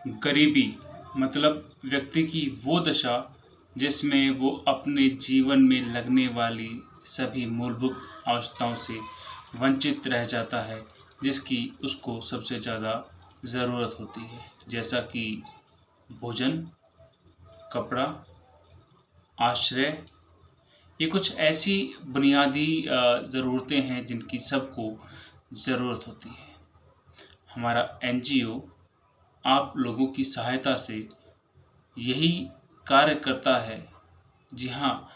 गरीबी मतलब व्यक्ति की वो दशा जिसमें वो अपने जीवन में लगने वाली सभी मूलभूत आवश्यकताओं से वंचित रह जाता है, जिसकी उसको सबसे ज़्यादा ज़रूरत होती है, जैसा कि भोजन, कपड़ा, आश्रय। ये कुछ ऐसी बुनियादी ज़रूरतें हैं जिनकी सबको ज़रूरत होती है। हमारा एनजीओ आप लोगों की सहायता से यही कार्य करता है। जी हाँ,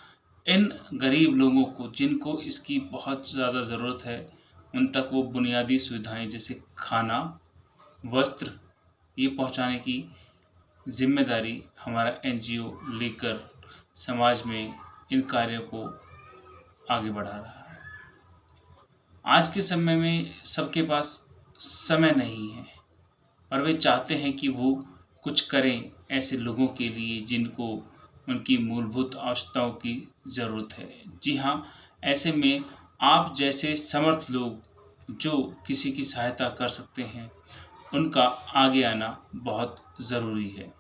इन गरीब लोगों को जिनको इसकी बहुत ज़्यादा ज़रूरत है, उन तक वो बुनियादी सुविधाएं जैसे खाना, वस्त्र ये पहुंचाने की जिम्मेदारी हमारा एनजीओ लेकर समाज में इन कार्यों को आगे बढ़ा रहा है। आज के समय में सबके पास समय नहीं है, पर वे चाहते हैं कि वो कुछ करें ऐसे लोगों के लिए जिनको उनकी मूलभूत आवश्यकताओं की ज़रूरत है। जी हाँ, ऐसे में आप जैसे समर्थ लोग जो किसी की सहायता कर सकते हैं, उनका आगे आना बहुत ज़रूरी है।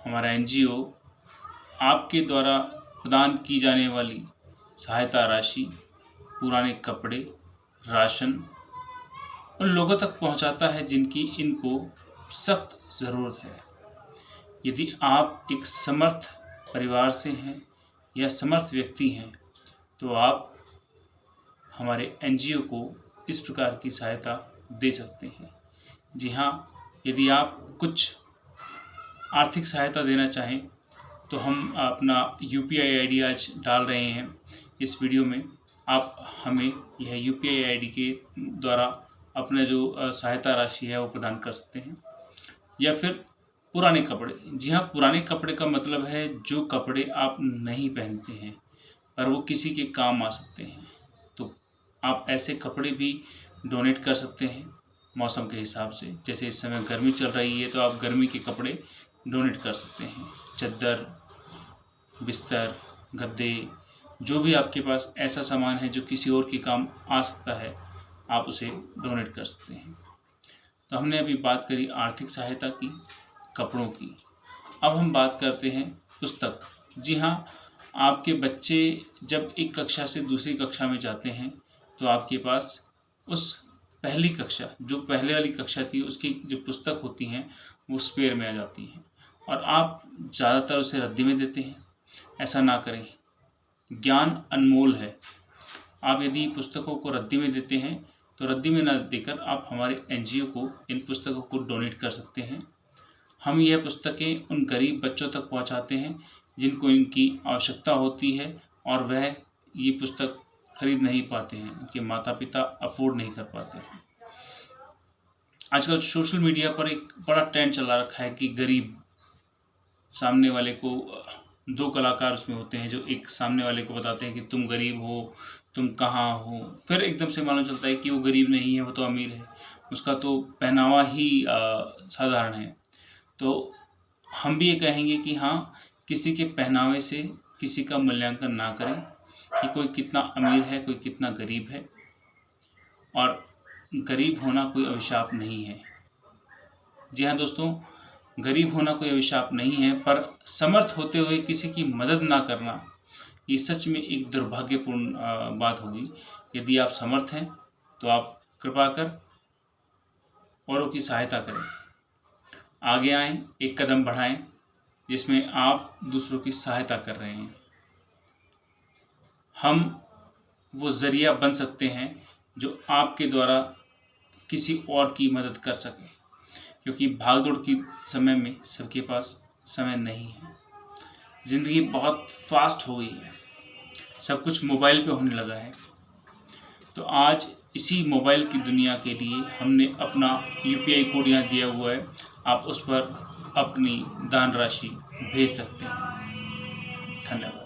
हमारा एनजीओ आपके द्वारा प्रदान की जाने वाली सहायता राशि, पुराने कपड़े, राशन उन लोगों तक पहुंचाता है जिनकी इनको सख्त ज़रूरत है। यदि आप एक समर्थ परिवार से हैं या समर्थ व्यक्ति हैं, तो आप हमारे एनजीओ को इस प्रकार की सहायता दे सकते हैं। जी हाँ, यदि आप कुछ आर्थिक सहायता देना चाहें तो हम अपना यूपीआई आईडी आज डाल रहे हैं इस वीडियो में। आप हमें यह यूपीआई आईडी के द्वारा अपना जो सहायता राशि है वो प्रदान कर सकते हैं। या फिर पुराने कपड़े। जी हाँ, पुराने कपड़े का मतलब है जो कपड़े आप नहीं पहनते हैं पर वो किसी के काम आ सकते हैं, तो आप ऐसे कपड़े भी डोनेट कर सकते हैं मौसम के हिसाब से। जैसे इस समय गर्मी चल रही है तो आप गर्मी के कपड़े डोनेट कर सकते हैं। चद्दर, बिस्तर, गद्दे, जो भी आपके पास ऐसा सामान है जो किसी और के काम आ सकता है, आप उसे डोनेट कर सकते हैं। तो हमने अभी बात करी आर्थिक सहायता की, कपड़ों की। अब हम बात करते हैं पुस्तक। जी हाँ, आपके बच्चे जब एक कक्षा से दूसरी कक्षा में जाते हैं तो आपके पास उस पहली कक्षा, जो पहले वाली कक्षा थी, उसकी जो पुस्तक होती हैं वो स्पेयर में आ जाती हैं और आप ज़्यादातर उसे रद्दी में देते हैं। ऐसा ना करें, ज्ञान अनमोल है। आप यदि पुस्तकों को रद्दी में देते हैं तो रद्दी में ना देकर आप हमारे एनजीओ को इन पुस्तकों को डोनेट कर सकते हैं। हम यह पुस्तकें उन गरीब बच्चों तक पहुंचाते हैं जिनको इनकी आवश्यकता होती है और वह ये पुस्तक खरीद नहीं पाते हैं, उनके माता पिता अफोर्ड नहीं कर पाते हैं। आजकल सोशल मीडिया पर एक बड़ा ट्रेंड चला रखा है कि गरीब सामने वाले को, दो कलाकार उसमें होते हैं जो एक सामने वाले को बताते हैं कि तुम गरीब हो, तुम कहाँ हो, फिर एकदम से मालूम चलता है कि वो गरीब नहीं है, वो तो अमीर है, उसका तो पहनावा ही साधारण है। तो हम भी ये कहेंगे कि हाँ, किसी के पहनावे से किसी का मूल्यांकन ना करें कि कोई कितना अमीर है, कोई कितना गरीब है। और गरीब होना कोई अभिशाप नहीं है। जी हाँ दोस्तों, गरीब होना कोई अभिशाप नहीं है, पर समर्थ होते हुए किसी की मदद ना करना ये सच में एक दुर्भाग्यपूर्ण बात होगी। यदि आप समर्थ हैं तो आप कृपा कर औरों की सहायता करें, आगे आएं, एक कदम बढ़ाएं जिसमें आप दूसरों की सहायता कर रहे हैं। हम वो ज़रिया बन सकते हैं जो आपके द्वारा किसी और की मदद कर सके, क्योंकि भागदौड़ की समय में सबके पास समय नहीं है। ज़िंदगी बहुत फास्ट हो गई है, सब कुछ मोबाइल पे होने लगा है। तो आज इसी मोबाइल की दुनिया के लिए हमने अपना यूपीआई कोड यहाँ दिया हुआ है, आप उस पर अपनी दान राशि भेज सकते हैं। धन्यवाद।